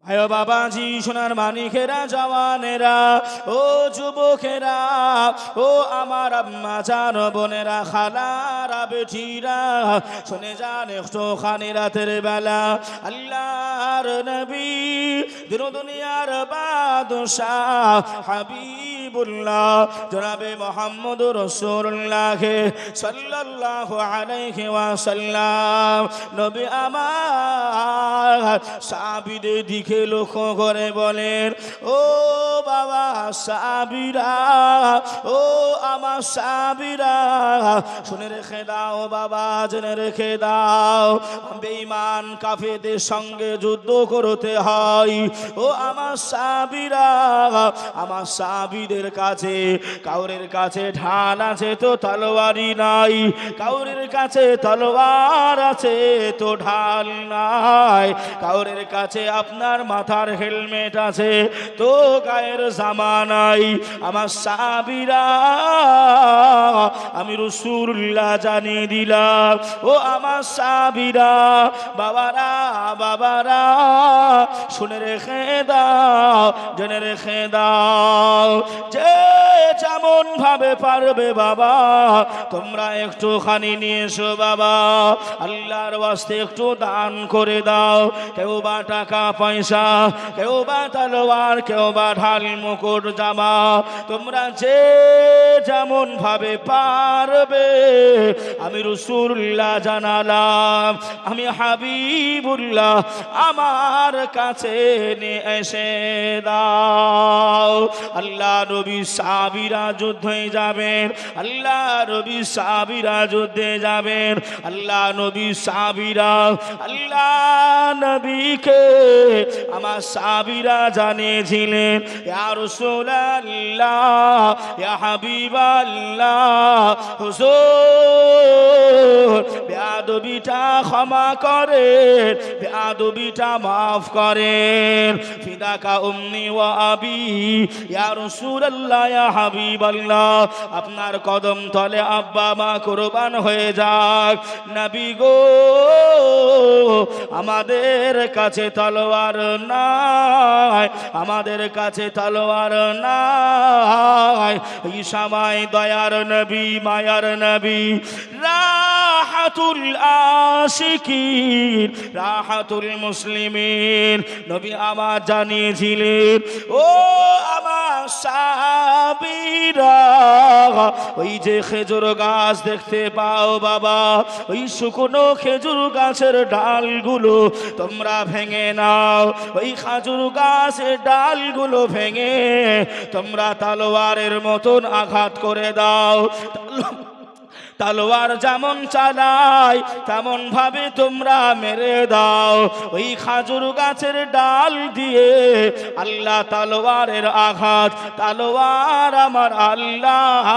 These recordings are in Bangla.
আয় বাবাজি সোনার মানিকেরা জওয়ানেরা ও যুবকেরা ও আমার আম্মা জান বোনেরা খালারা বেটিরা শুনে যান একটু খানি রাতের বেলা আল্লাহর নবী দিন দুনিয়ার বাদশাহ হাবিবুল্লাহ জনাবে মুহাম্মদুর রাসূলুল্লাহ সাল্লাল্লাহু আলাইহি ওয়াসাল্লাম নবী আমার সাহাবীদের দিকে লক্ষ্য করে বলেন ও বাবা সাহাবীরা ও আমার সাহাবীরা শুনে রেখে দাও বাবা জেনে রেখে দাও বেঈমান কাফেরদের সঙ্গে যুদ্ধ করতে হয় ও আমার সাহাবীরা আমার সাহাবীদের কাছে কাউরের কাছে ঢাল আছে তো তলোয়ারই নাই কাউরের কাছে তলোয়ার আছে তো ঢাল নাই কাউরের কাছে আপনার মাথার হেলমেট আছে তো গায়ের জামা নাই আমার সাহাবীরা আমি রাসূলুল্লাহ জানিয়ে দিলাম ও আমার সাহাবীরা বাবারা বাবারা শুনে রেখে দাও জেনে রেখে দাও যে যেমন ভাবে পারবে বাবা তোমরা একটুখানি নিয়ে এসো বাবা আল্লাহর ওয়াস্তে একটু দান করে দাও কেউ বা টাকা পয়সা কেউ বা তলোয়ার কেউ বা ঢাল মুকুট জামা তোমরা যে যেমন ভাবে পারবে আমি রাসূলুল্লাহ জানালাম আমি হাবিবুল্লাহ আমার কাছে নিয়ে এসে দাও আল্লাহ নবী সাহাবীরা যুদ্ধে যাবেন আল্লাহ নবী সাহাবীরা যুদ্ধে যাবেন আল্লাহ নবী সাহাবীরা আল্লাহ নবীকে আমার সাহাবীরা জানিয়েছিলেন ইয়া রাসূলুল্লাহ ইয়া হাবিবাল্লাহ হুজুর বেয়াদবিটা ক্ষমা করেন বেয়াদবিটা মাফ করেন ফিদাকা উম্মি ওয়া আবি ইয়া রাসূলুল্লাহ ইয়া হাবিবাল্লাহ আপনার কদম তলে আব্বা মা কুরবান হয়ে যাক নবী গো আমাদের কাছে তলোয়ার নাই আমাদের কাছে তলোয়ার নাই এই সময় দয়ার নবী মায়ার নবী রাহাতুল আশিকিন রাহাতুল মুসলিমিন নবী আমার জানিয়েছিলেন ও আমার সাহাবীরা ওই যে খেজুর গাছ দেখতে পাও বাবা ওই শুকনো খেজুর গাছের ডালগুলো তোমরা ভেঙে নাও ওই খেজুর গাছের ডালগুলো ভেঙে তোমরা তলোয়ারের মতন আঘাত করে দাও তলোয়ার যেমন চালায় তেমন ভাবে তোমরা মেরে দাও ওই খেজুর গাছের ডাল দিয়ে আল্লাহ তলোয়ারের আঘাত তলোয়ার আমার আল্লাহ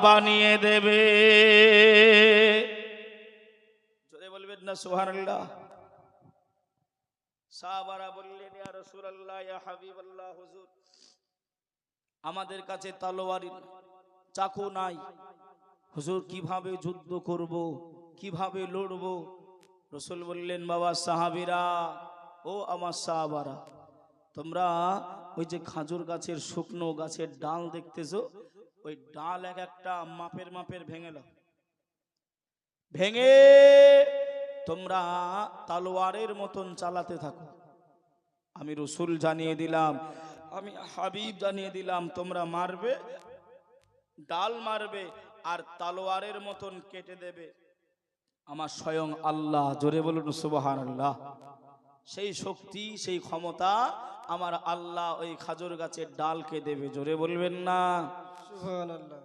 বানিয়ে দেবে জোরে বলবেন না সুবহানাল্লাহ সাহাবারা বললেন ইয়া রাসূলুল্লাহ ইয়া হাবিবাল্লাহ হুজুর আমাদের কাছে তলোয়ার চাকু নাই হুজুর কিভাবে যুদ্ধ করব কিভাবে লড়ব রাসূল বললেন বাবা সাহাবীরা ও আমার সাহাবারা তোমরা ওই যে খেজুর গাছের শুকনো গাছের ডাল দেখতেছো ওই ডাল এক একটা মাপের মাপের ভেঙে নাও ভেঙে তোমরা তলোয়ারের মতন চালাতে থাকো আমি রাসূল জানিয়ে দিলাম আমি হাবিব জানিয়ে দিলাম তোমরা মারবে ডাল মারবে আর তলোয়ারের মতন কেটে দেবে আমার স্বয়ং আল্লাহ জোরে বলুন সুবহানাল্লাহ সেই শক্তি সেই ক্ষমতা আমার আল্লাহ ওই খেজুর গাছের ডালকে দেবে জোরে বলবেন না সুবহানাল্লাহ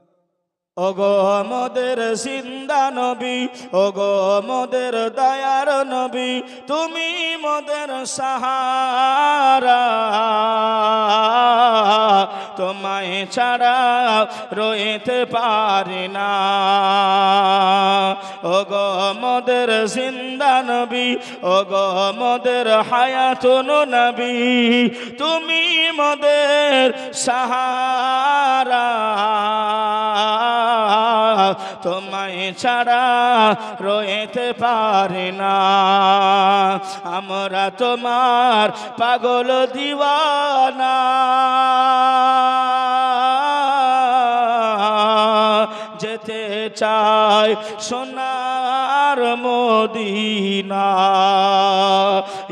ওগো মোদের জিন্দা নবী ওগো মোদের দয়ার নবী তুমি মোদের সাহারা তোমায় ছাড়া রইতে পারি না ওগো মোদের জিন্দা নবী ওগো মোদের হায়াতুন নবী তুমি মোদের সাহারা তোমায় ছাড়া রইতে পারি না, আমরা তোমার পাগল দিওয়ানা, যেতে চাই সোনার মদিনা,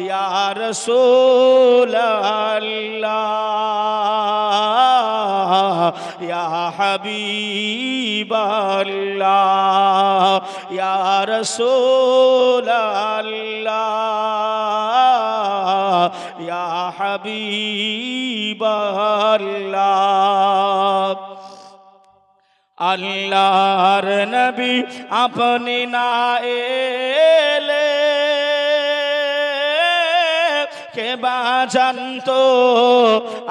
ইয়া রাসূলুল্লাহ ইয়া হাবিবাল্লাহ ইয়া রাসূলুল্লাহ ইয়া হাবিবাল্লাহ। আল্লাহর নবী আপনি না এলে কে বা জানতো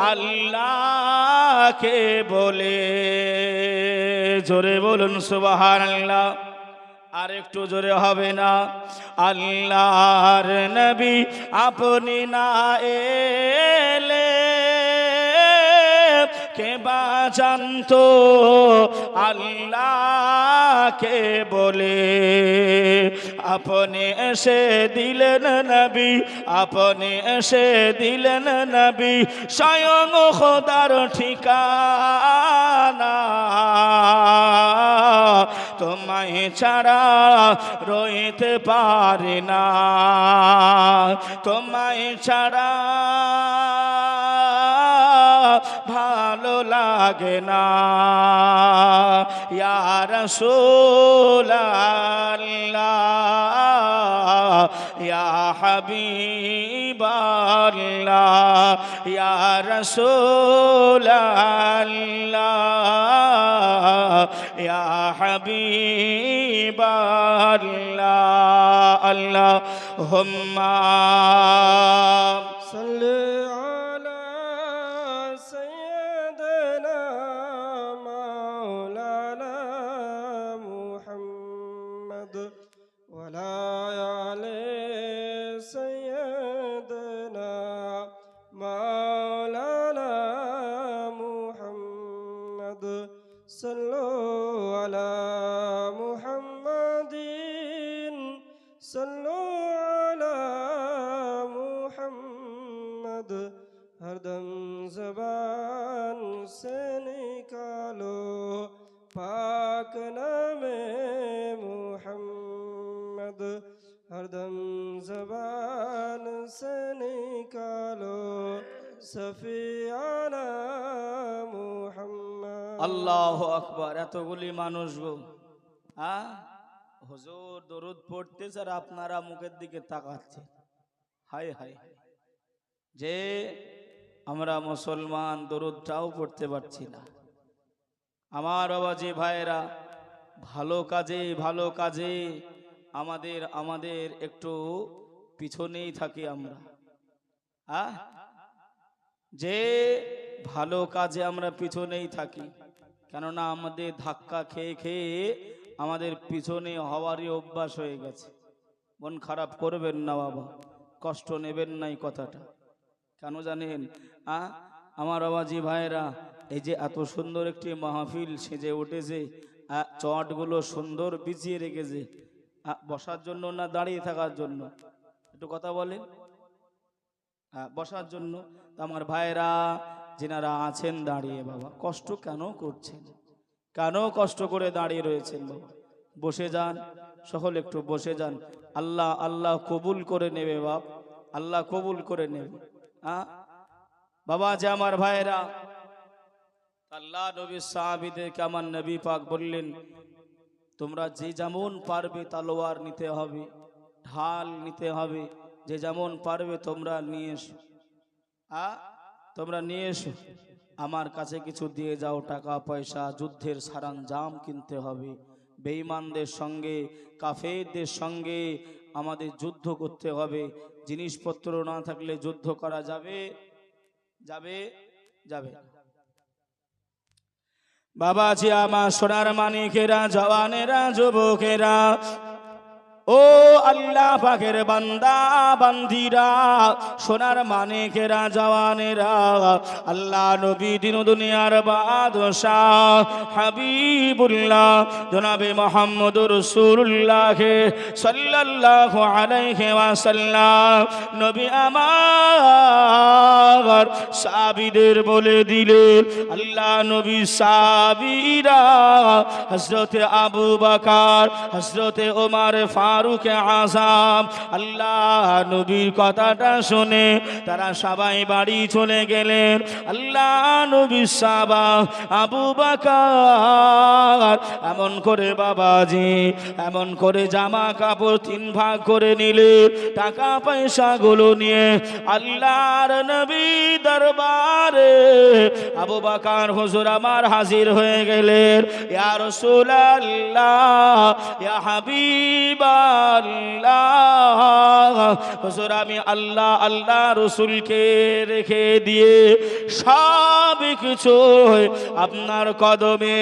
আল্লাহকে বলে, জোরে বলুন সুবহানাল্লাহ, আর একটু জোরে হবে না? আল্লাহর নবী আপনি না এলে কে বা জানতো আল্লাহকে বলে, আপনি এসে দিলেন নবী, আপনি এসে দিলেন নবী স্বয়ং খোদার ঠিকানা, তোমায় ছাড়া রইতে পারি না, তোমায় ছাড়া ভালো লাগে না, ইয়া রাসূলুল্লাহ ইয়া হাবিবাল্লাহ ইয়া রাসূলুল্লাহ ইয়া হাবিবাল্লাহ। আল্লাহুম্মা সাল্লি हरदम ज़बान से निकालो पाक नामे मुहम्मद, हरदम ज़बान से निकालो सफियाना मुहम्मद। আল্লাহু আকবার। এতগুলি মানুষ গো, হুজুর দরুদ পড়তেছে আর আপনারা মুখের দিকে তাকাচ্ছেন। হায় হায়, যে আমরা মুসলমান দরুদটাও পড়তে পারছি না। আমার বাবাজি ভাইরা, ভালো কাজে আমাদের একটু পিছনেই থাকি আমরা, যে ভালো কাজে আমরা পিছনেই থাকি, কেননা আমাদের ধাক্কা খেয়ে খেয়ে আমাদের পিছনে হওয়ারই অভ্যাস হয়ে গেছে। মন খারাপ করবেন না বাবা, কষ্ট নেবেন না এই কথাটা। কেন জানেন? আমার বাবাজি ভাইরা, এই যে এত সুন্দর একটি মাহফিল সেজে উঠেছে, চটগুলো সুন্দর বিছিয়ে রেখেছে, বসার জন্য না দাঁড়িয়ে থাকার জন্য? একটু কথা বলেন। বসার জন্য। আমার ভাইরা যেনারা আছেন দাঁড়িয়ে, বাবা কষ্ট কেন করছেন? কেন কষ্ট করে দাঁড়িয়ে রয়েছেন? বাবা বসে যান, সকল একটু বসে যান। আল্লাহ আল্লাহ কবুল করে নেবে বাপ, আল্লাহ কবুল করে নেবে। বাবা যে আমার ভাইরা, আল্লাহ নবী সাহাবীদেরকে আমার নবী পাক বললেন, তোমরা যে যেমন পারবে তলোয়ার নিতে হবে, ঢাল নিতে হবে, যে যেমন পারবে তোমরা নিয়ে এসো। তোমরা নিয়ে এসো, আমার কাছে কিছু দিয়ে যাও, টাকা পয়সা, যুদ্ধের সরঞ্জাম কিনতে হবে। বেঈমানদের সঙ্গে, কাফেরদের সঙ্গে আমাদের যুদ্ধ করতে হবে। জিনিসপত্র না থাকলে যুদ্ধ করা যাবে? যাবে যাবে বাবাজি আমার সোনার মানিকেরা, জওয়ানেরা, যুবকেরা, ও আল্লাহ পাকের বান্দা বান্দিরা, সোনার মানিকেরা, জওয়ানেরা, আল্লাহ নবী দিন দুনিয়ার বাদশাহ হাবিবুল্লাহ জনাবে মুহাম্মদুর রাসূলুল্লাহ সাল্লাল্লাহু আলাইহি ওয়াসাল্লাম নবী আমার সাহাবীদের বলে দিলেন, আল্লাহ নবী সাহাবীরা হযরতে আবু বকর, হযরতে ওমর ফারুক আযম, আল্লাহ নবীর কথাটা শুনে তারা সবাই বাড়ি চলে গেলেন। আল্লাহ নবী সাহাবা আবু বকর এমন করে বাবাজি, এমন করে জামা কাপড় 3 ভাগ করে নিলে, টাকা পয়সা গুলো নিয়ে আল্লাহর নবী দরবারে আবু বকর হুজুর আমার হাজির হয়ে গেলেন। ইয়া রাসূলুল্লাহ, ইয়া হাবিবাল্লাহ, হুজুর আমি আল্লাহ আল্লাহ রাসূলকে রেখে দিয়ে সব কিছু আপনার কদমে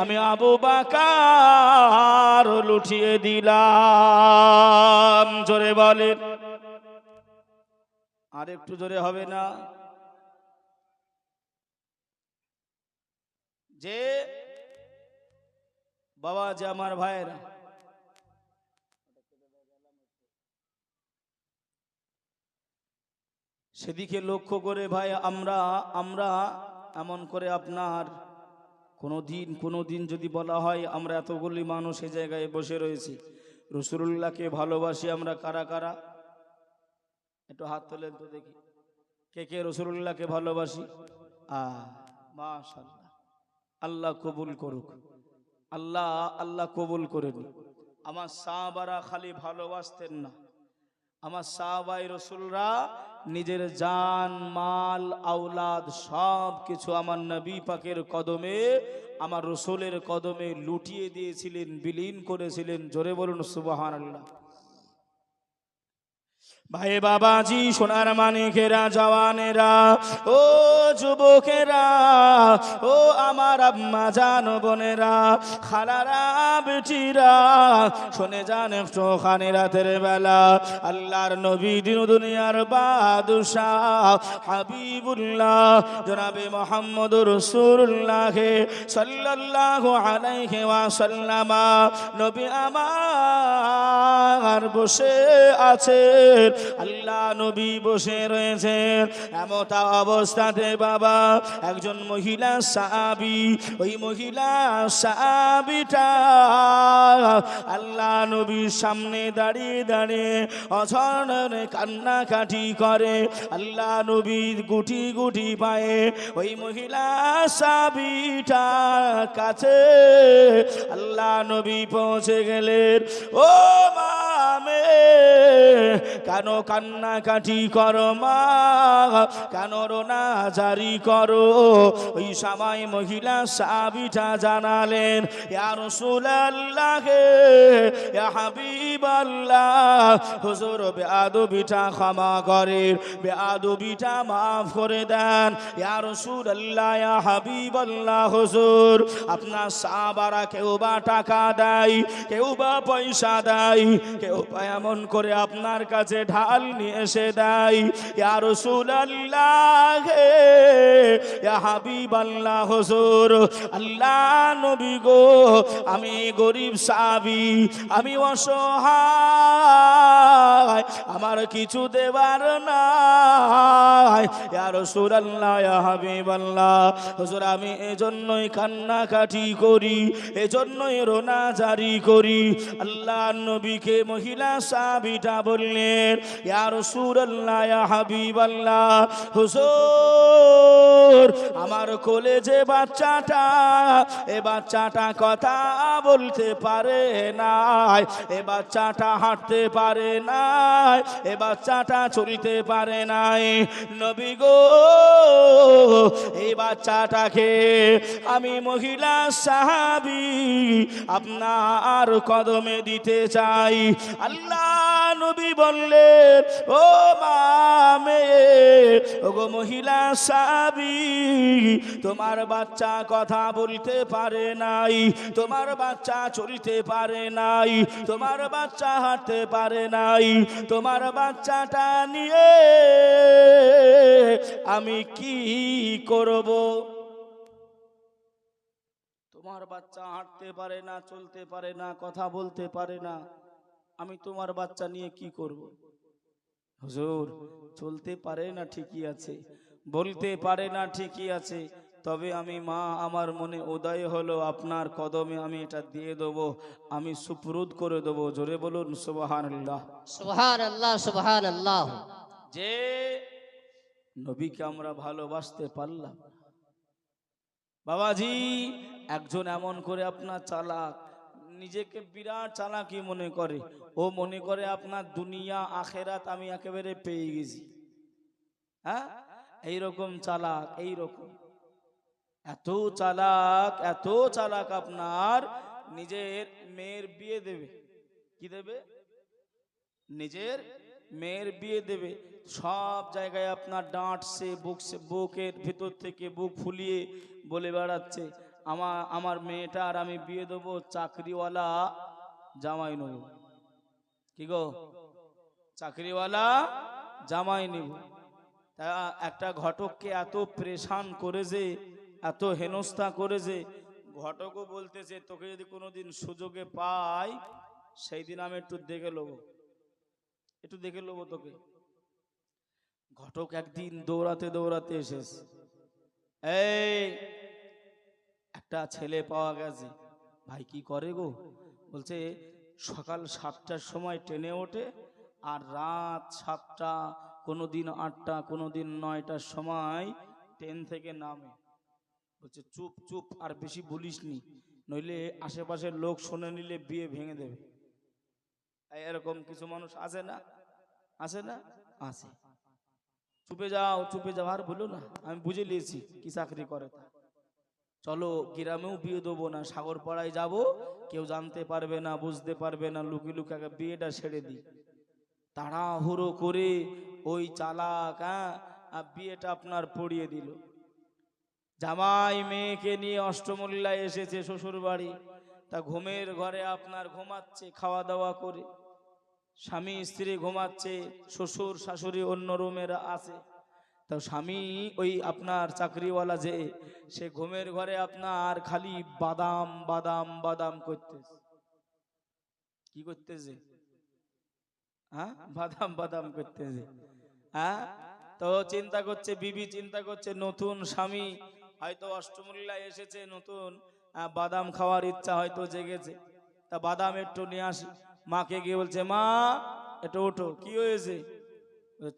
আমি আবু বকর লুটিয়ে দিলাম। জোরে বলেন, আর একটু জোরে হবে না? যে বাবা, যে আমার ভাইয়েরা, সেদিকে লক্ষ্য করে ভাই, আমরা এমন করে আপনার কোনোদিন যদি বলা হয় আমরা এতগুলি মানুষ এই জায়গায় বসে রয়েছি, রাসূলুল্লাহকে ভালোবাসি আমরা কারা কারা? একটু হাত তোলেন তো দেখি, কে কে রাসূলুল্লাহকে ভালোবাসি? মাশাআল্লাহ, আল্লাহ কবুল করুক, আল্লাহ কবুল করেন। আমার সাহাবারা খালি ভালোবাসতেন না, আমার সাহাবাই রাসূলরা নিজের জান মাল আওলাদ সব কিছু আমার নবী পাকের কদমে, আমার রাসূলের কদমে লুটিয়ে দিয়েছিলেন, বিলীন করেছিলেন। জোরে বলুন সুবহানাল্লাহ। ভাই বাবাজি, সোনার মানিকেরা, জওয়ানেরা, ও যুবকেরা, ও আমার আম্মা জান বোনেরা, খালারা, বেটিরা, শুনে যান একটু খানি রাতের বেলা আল্লাহর নবী দিন দুনিয়ার বাদশাহ হাবিবুল্লাহ জনাবে মুহাম্মদুর রাসূলুল্লাহ সাল্লাল্লাহু আলাইহি ওয়াসাল্লাম নবী আমার বসে আছেন, আল্লাহ নবী বসে রয়েছেন। এমত অবস্থাতে বাবা একজন মহিলা সাহাবী, ওই মহিলা সাহাবীটা আল্লাহ নবীর সামনে দাঁড়িয়ে দাঁড়িয়ে অঝরে কান্নাকাটি করে। আল্লাহ নবীর গুটি গুটি পায়ে ওই মহিলা সাহাবীটা কাছে আল্লাহ নবী পৌঁছে গেলেন। ও মামে, কেন কান্নাকাটি করো মা, কেন রোনা জারি করো? ওই সময় মহিলা সাহাবীটা জানালেন, ইয়া রাসূলুল্লাহ, ইয়া হাবিবাল্লাহ, হুজুর বেয়াদবিটা ক্ষমা করেন, বেয়াদবিটা মাফ করে দেন। ইয়া রাসূলুল্লাহ, ইয়া হাবিবাল্লাহ, হুজুর আপনার সাহাবারা কেউ বা টাকা দেয়, কেউ বা পয়সা দেয়, কেউ বা এমন করে আপনার কাছে ঢাল নিয়ে এসে দেয়। ইয়া রাসূলুল্লাহ, ইয়া হাবিবাল্লাহ, হুজুর আল্লাহ নবী গো, আমি গরিব সাহাবী, আমি অসহায়, আমার কিছু দেবার নাই। ইয়া রাসূলুল্লাহ, ইয়া হাবিবাল্লাহ, হুজুর আমি এজন্যই কান্নাকাটি করি, এজন্যই রোনা জারি করি। আল্লাহ নবীকে মহিলা সাহাবীটা বললেন, ইয়া রাসূলুল্লাহ, ইয়া হাবিবাল্লাহ, হুজুর আমার কোলে যে বাচ্চাটা, এ বাচ্চাটা কথা বলতে পারে নাই, এ বাচ্চাটা হাঁটতে পারে নাই, এ বাচ্চাটা চলতে পারে নাই। নবী গো, এই বাচ্চাটাকে আমি মহিলা সাহাবী আপনার কদমে দিতে চাই। আল্লাহ নবী বললেন, ও মামে, ও গো মহিলা সাহাবী, তোমার বাচ্চা কথা বলতে পারে নাই, তোমার বাচ্চা চলতে পারে নাই, তোমার বাচ্চা হাঁটতে পারে নাই, তোমার বাচ্চাটা নিয়ে আমি কি করব? তোমার বাচ্চা হাঁটতে পারে না, চলতে পারে না, কথা বলতে পারে না, আমি তোমার বাচ্চা নিয়ে কি করব? হুজুর, চলতে পারে না ঠিকই আছে, বলতে পারে না ঠিকই আছে, তবে আমি মা, আমার মনে উদয় হলো আপনার কদমে আমি এটা দিয়ে দেবো, আমি সুপুরুদ করে দেবো। জোরে বলুন সুবহানাল্লাহ। সুবহানাল্লাহ, সুবহানাল্লাহ। যে নবীকে আমরা ভালোবাসতে পারলাম। বাবাজি, একজন এমন করে আপনার চালাক, নিজেকে বিরাট চালাকি মনে করে, ও মনে করে আপনার দুনিয়া আখেরাত আমি একেবারে পেয়ে গেছি। হ্যাঁ, এইরকম চালাক, এইরকম এত চালাক, এত চালাক আপনার নিজের মেয়ের বিয়ে দেবে। কি দেবে? নিজের মেয়ের বিয়ে দেবে, সব জায়গায় আপনার ডাঁটছে, বুকছে, বুকের ভিতর থেকে বুক ফুলিয়ে বলে বেড়াচ্ছে, আমার মেয়েটার আমি বিয়ে দেবো চাকরিওয়ালা জামাই নেব। কি গো? চাকরিওয়ালা জামাই নেব। তা একটা ঘটককে এত প্রেশান করেছে, এত হেনস্থা করেছে, ঘটকও বলতেছে তোকে যদি কোনোদিন সুযোগে পাই সেই দিন আমি একটু দেখে নেবো, একটু দেখে নেবো তোকে। ঘটক একদিন দৌড়াতে দৌড়াতে এসেছে, এই একটা ছেলে পাওয়া গেছে। ভাই কি করে গো? বলছে সকাল 7টার সময় ট্রেনে ওঠে আর রাত 7টা, কোনোদিন 8টা, কোনোদিন 9টার সময় ট্রেন থেকে নামে। বলছে চুপ চুপ, আর বেশি বলিস নি, নইলে আশেপাশের লোক শুনে নিলে বিয়ে ভেঙে দেবে। এরকম কিছু মানুষ আছে না? আছে না? আছে। চুপে যাও, চুপে যাও, আর বলো না, আমি বুঝে নিয়েছি কি চাকরি করে। চলো গ্রামেও বিয়ে দেবো না, সাগর পাড়ায় যাবো, কেউ জানতে পারবে না, বুঝতে পারবে না, লুকি লুকাকে বিয়েটা ছেড়ে দিই। তাড়াহুড়ো করে ওই চালাক বিয়েটা আপনার পড়িয়ে দিল। জামাই মেয়েকে নিয়ে অষ্টমল্লায় এসেছে শ্বশুর বাড়ি, তা ঘুমের ঘরে আপনার ঘুমাচ্ছে খাওয়া দাওয়া করে, স্বামী স্ত্রী ঘুমাচ্ছে, শ্বশুর শাশুড়ি অন্য রুমেরা আছে। তো স্বামী ওই আপনার চাকরিওয়ালা যে, সে ঘুমের ঘরে আপনার খালি বাদাম বাদাম বাদাম করতেছে। কি করতেছে? হ্যাঁ, বাদাম বাদাম করতেছে। হ্যাঁ, তো চিন্তা করছে, বিবি চিন্তা করছে, নতুন স্বামী হয়তো অষ্টমূল্যায় এসেছে, নতুন বাদাম খাওয়ার ইচ্ছা হয়তো জেগেছে, তা বাদাম একটু নিয়ে আসি। মাকে গিয়ে বলছে, মা একটু ওঠো, কি হয়েছে?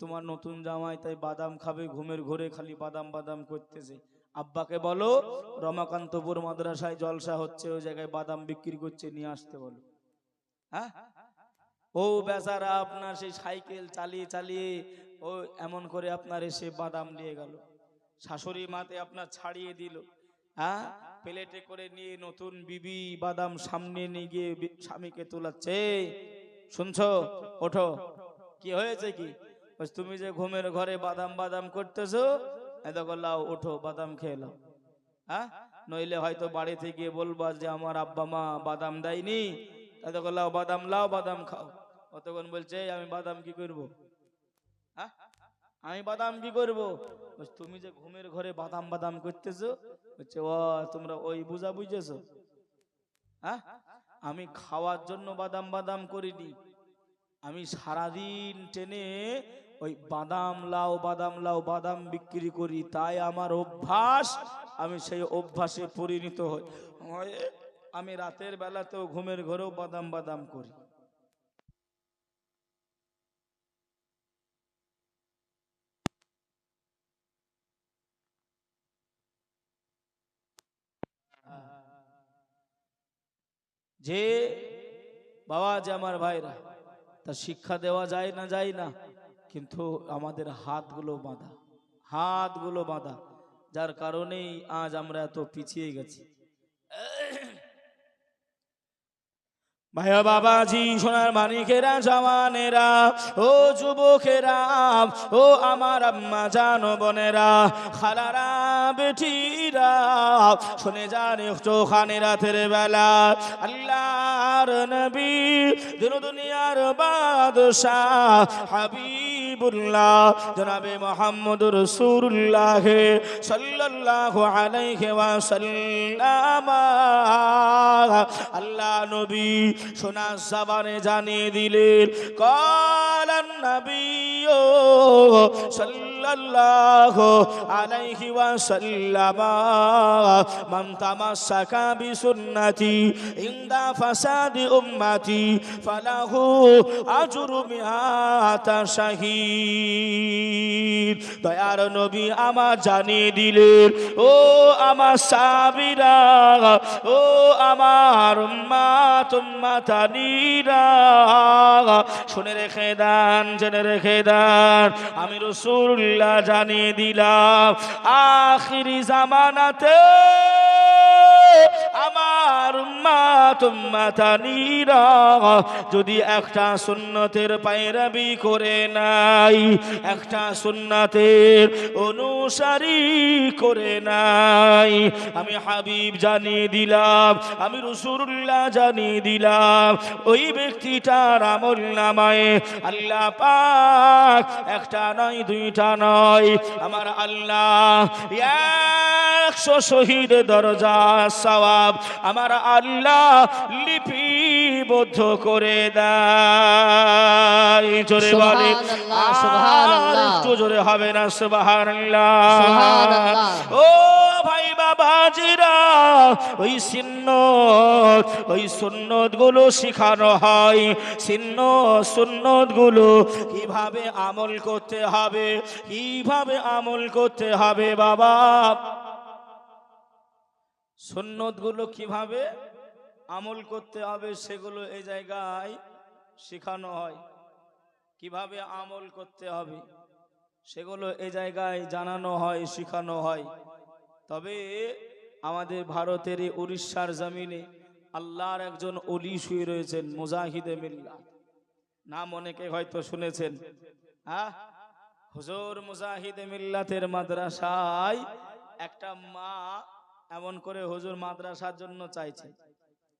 তোমার নতুন জামাই তাই বাদাম খাবে, ঘুমের ঘরে খালি বাদাম বাদাম করতেছে। আব্বাকে বলো রমাকান্তপুর মাদ্রাসায় জলসা হচ্ছে, ওই জায়গায় বাদাম বিক্রি করছে, নিয়ে আসতে বলো। হ্যাঁ, ও বেচারা আপনার সেই সাইকেল চালিয়ে চালিয়ে ও এমন করে আপনার এসে বাদাম নিয়ে গেল। শাশুড়ি মাতে আপনার ছাড়িয়ে দিল। হ্যাঁ, প্লেটে করে নিয়ে নতুন বিবি বাদাম সামনে নিয়ে গিয়ে স্বামীকে তোলাচ্ছে, শুনছো, ওঠো, কি হয়েছে কি? তুমি যে ঘুমের ঘরে বাদাম বাদাম করতেছো, দেখো লাও, ওঠো, বাদাম খেয়ে লাও। হ্যাঁ, নইলে হয়তো বাড়িতে গিয়ে বলবা যে আমার আব্বা মা বাদাম দেয়নি, দেখো লাও বাদাম, লাও বাদাম খাও। অতক্ষণ বলছে আমি বাদাম কি করব? হ্যাঁ, আমি বাদাম কি করব? তুমি যে ঘুমের ঘরে বাদাম বাদাম করতেছো, বলছে ও তোমরা ওই বুঝা বুঝেছো? হ্যাঁ, আমি খাওয়ার জন্য বাদাম বাদাম করিনি, আমি সারাদিন টেনে ওই বাদাম লাও বাদাম লাও বাদাম বিক্রি করি, তাই আমার অভ্যাস, আমি সেই অভ্যাসে পরিণত হই। আমি রাতের বেলাতেও ঘুমের ঘরেও বাদাম বাদাম করি। যে বাবা, যে আমার ভাইরা, তা শিক্ষা দেওয়া যায় না, যায় না, কিন্তু আমাদের হাতগুলো বাঁধা, হাতগুলো বাঁধা, যার কারণেই আজ আমরা এত পিছিয়ে গেছি। ভাইয়া বাবাজি সোনার মানিকেরা জওয়ানেরা ও যুবকেরা ও আমার আম্মা জান বোনেরা খালারা বেটিরা শুনে যান একটু খানি রাতের বেলা আল্লাহর নবী দিন দুনিয়ার বাদশাহ হাবিবুল্লাহ জনাবে মুহাম্মদুর রাসূলুল্লাহ সাল্লাল্লাহু আলাইহি ওয়াসাল্লাম আল্লাহ নবী সোনা জবানে জানিয়ে দিলেন কালান নবী সাল্লাল্লাহু আলাইহি ওয়াসাল্লাম মান তামাসসাকা বিসুন্নতি ইনদা ফাসাদি উম্মতি ফালাহু আজরু মিআতা শাহীদ। দয়ার নবী আমার জানিয়ে দিলেন ও আমার সাহাবীরা ও আমার উম্মত উম্মতানিরা শুনে রেখে দেন জেনে রেখে দেন আমি রাসূলুল্লাহ জানিয়ে দিলাম আখিরি জামানাতে আমার উম্মত উম্মতানিরা যদি একটা সুন্নতের পায়রাবি করে নাই একটা সুন্নতের অনুসারী করে নাই আমি হাবিব জানিয়ে দিলাম আমি রাসূলুল্লাহ জানিয়ে দিলাম ওই ব্যক্তিটার আমল নামায়ে আল্লাহ পাক একটা নয় দুইটা নয় আমার আল্লাহ 100 শহীদ দরজা সওয়াব আমার আল্লাহ লিপিবদ্ধ করে দেয় জোরে বলে সুবহানাল্লাহ, সুবহানাল্লাহ। একটু জোরে হবে না সুবহানাল্লাহ সুবহানাল্লাহ। ও ভাই বাবাজিরা ওই সুন্নত গুলো শিখানো হয় সুন্নত গুলো কিভাবে আমল করতে হবে কিভাবে আমল করতে হবে বাবা সুন্নত গুলো কিভাবে আমল করতে হবে সেগুলো এই জায়গায় শেখানো হয় কিভাবে আমল করতে হবে সেগুলো এই জায়গায় জানানো হয় শেখানো হয় তবে আমাদের ভারতের এই উড়িষ্যার জমিনে আল্লাহর একজন ওলি শুয়ে রয়েছেন মুজাহিদে মিল্লাত নাম অনেকে হয়তো শুনেছেন হ্যাঁ হুজুর মুজাহিদে মিল্লাতের মাদ্রাসায় একটা মা এমন করে হুজুর মাদ্রাসার জন্য চাইছে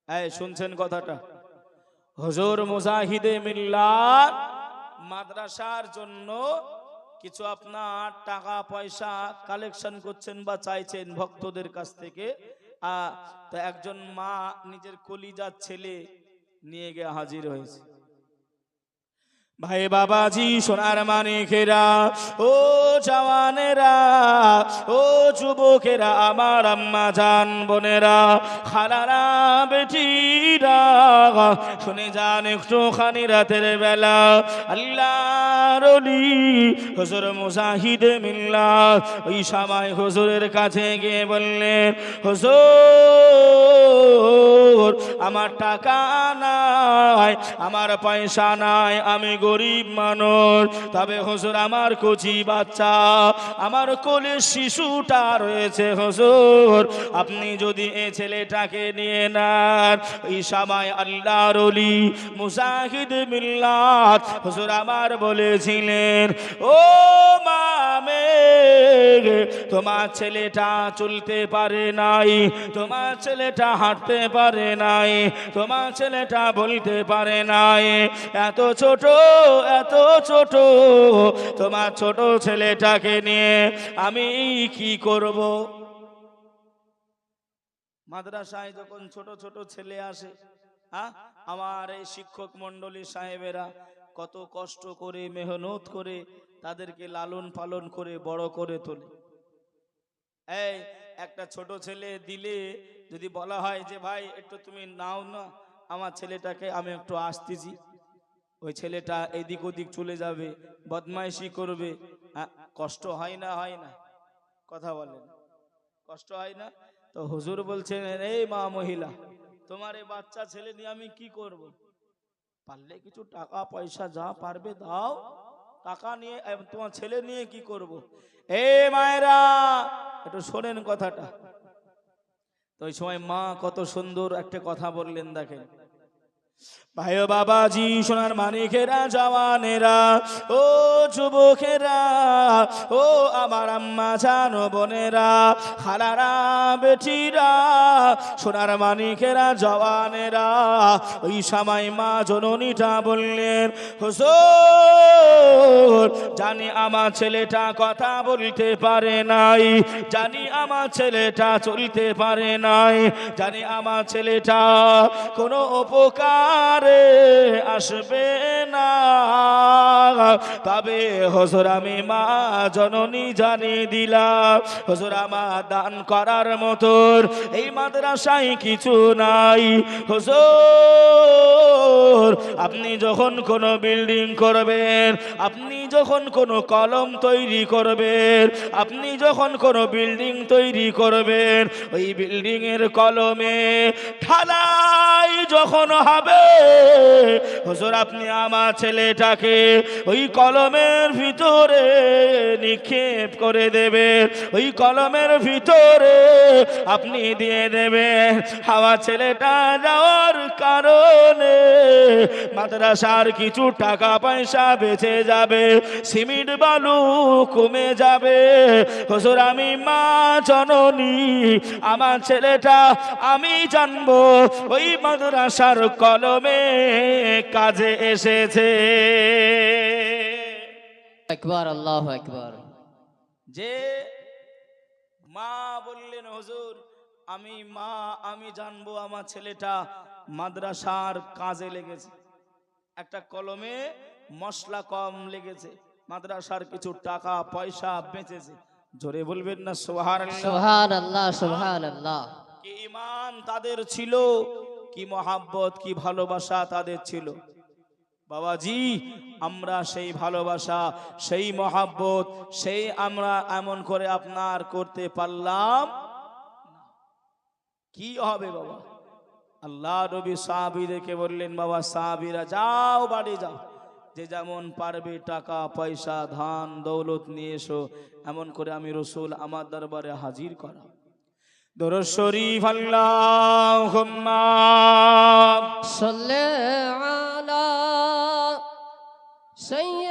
এই শুনছেন কথাটা হুজুর মুজাহিদে মিল্লাত মাদ্রাসার জন্য কিছু আপনার টাকা পয়সা কালেকশন করছেন বা চাইছেন ভক্তদের কাছ থেকে তো একজন মা নিজের কলিজার ছেলে নিয়ে গিয়ে হাজির হয়েছে ভাই বাবাজি সোনার মানিকেরা ও জওয়ানেরা ও যুবকেরা আমার আম্মা জান বোনেরা খালারা বেটিরা শুনে যান একটুখানি রাতের বেলা আল্লাহর ওলি হুজুর মুজাহিদে মিল্লাত ওই সময় হুজুরের কাছে গিয়ে বললেন হুজুর আমার টাকা নাই আমার পয়সা নাই আমি গরিব মানুষ তবে হুজুর আমার কচি বাচ্চা আমার কোলে শিশুটা রয়েছে হুজুর আপনি যদি এই ছেলেটাকে নিয়ে নেন এই সময় আল্লাহর ওলি মুজাহিদ মিল্লাত হুজুর আমার বলেছিলেন ও মামে তোমার ছেলেটা চলতে পারে নাই তোমার ছেলেটা হাঁটতে পারে নাই তোমার ছেলেটা বলতে পারে নাই এত ছোট তোমার ছোট ছেলেটাকে নিয়ে আমি কি করব মাদ্রাসায় যখন ছোট ছোট ছেলে আসে আমার এই শিক্ষক মন্ডলী সাহেবেরা কত কষ্ট করে মেহনত করে তাদেরকে লালন পালন করে বড় করে তোলে এই একটা ছোট ছেলে দিলে যদি বলা হয় যে ভাই একটু তুমি নাও না আমার ছেলেটাকে আমি একটু আসতেছি ওই ছেলেটা এদিক ওদিক চলে যাবে বদমাইশি করবে কষ্ট হয় না কথা বলেন কষ্ট হয় না তো হুজুর বলছেন এই মা মহিলা তোমার এই বাচ্চা ছেলে নিয়ে আমি কি করব পারলে কিছু টাকা পয়সা যা পারবে দাও টাকা নিয়ে তোমার ছেলে নিয়ে কি করব এই মায়েরা একটু শোনেন কথাটা তো ওই সময় মা কত সুন্দর একটা কথা বললেন দেখেন ভাই ও বাবাজি, সোনার মানিকেরা, জওয়ানেরা, ও যুবকেরা, ও আমার আম্মা জান ও বোনেরা, খালারা, বেটিরা, সোনার মানিকেরা, জওয়ানেরা, ওই সময় মা জননীটা বললেন, হুজুর, জানি আমার ছেলেটা কথা বলতে পারে নাই, জানি আমার ছেলেটা চলতে পারে নাই, জানি আমার ছেলেটা কোনো উপকার আসবে না, তবে হুজুর আমি মা জননী জানিয়ে দিলাম, হুজুর আমার দান করার মতো এই মাদ্রাসায় কিছু নাই। হুজুর আপনি যখন কোনো বিল্ডিং করবেন, আপনি যখন কোনো কলম তৈরি করবেন, আপনি যখন কোনো বিল্ডিং তৈরি করবেন, ওই বিল্ডিং এর কলমে ঢালাই যখন হবে, হুজুর আপনি আমার ছেলেটাকে ওই কলমের ভিতরে নিক্ষেপ করে দেবেন, ওই কলমের ভিতরে আপনি দিয়ে দেবেন। আমার ছেলেটা যাওয়ার কারণে মাদ্রাসার কিছু টাকা পয়সা বেঁচে যাবে, সিমেন্ট বালু কমে যাবে। হুজুর আমি মা জননী, আমার ছেলেটা আমি জানবো ওই মাদ্রাসার কলমে কাজে এসেছে। আকবার, আল্লাহু আকবার। যে মা বললেন, হুজুর আমি জানবো আমার ছেলেটা মাদ্রাসার কাজে লেগেছে, একটা কলমে মশলা কম লেগেছে, মাদ্রাসার কিছু টাকা পয়সা বেঁচেছে। জোরে বলবেন না সুবহানাল্লাহ? সুবহানাল্লাহ, সুবহানাল্লাহ। কি ঈমান তাদের ছিল, কি মহাব্বত, কি ভালোবাসা তাদের ছিল। বাবাজি আমরা সেই ভালোবাসা, সেই মহাব্বত, সেই আমরা এমন করে আপনার করতে পারলাম না। কি হবে বাবা? আল্লাহ নবী সাহাবীদেরকে বললেন, বাবা সাহাবীরা যাও, বাড়ি যাও, যে যেমন পারবে টাকা পয়সা ধান দৌলত নিয়ে এসো, এমন করে আমি রসুল আমার দরবারে হাজির করা। দরুদ শরীফ আল্লাহুম্মা সাল্লি আলা সাইয়্যিদিনা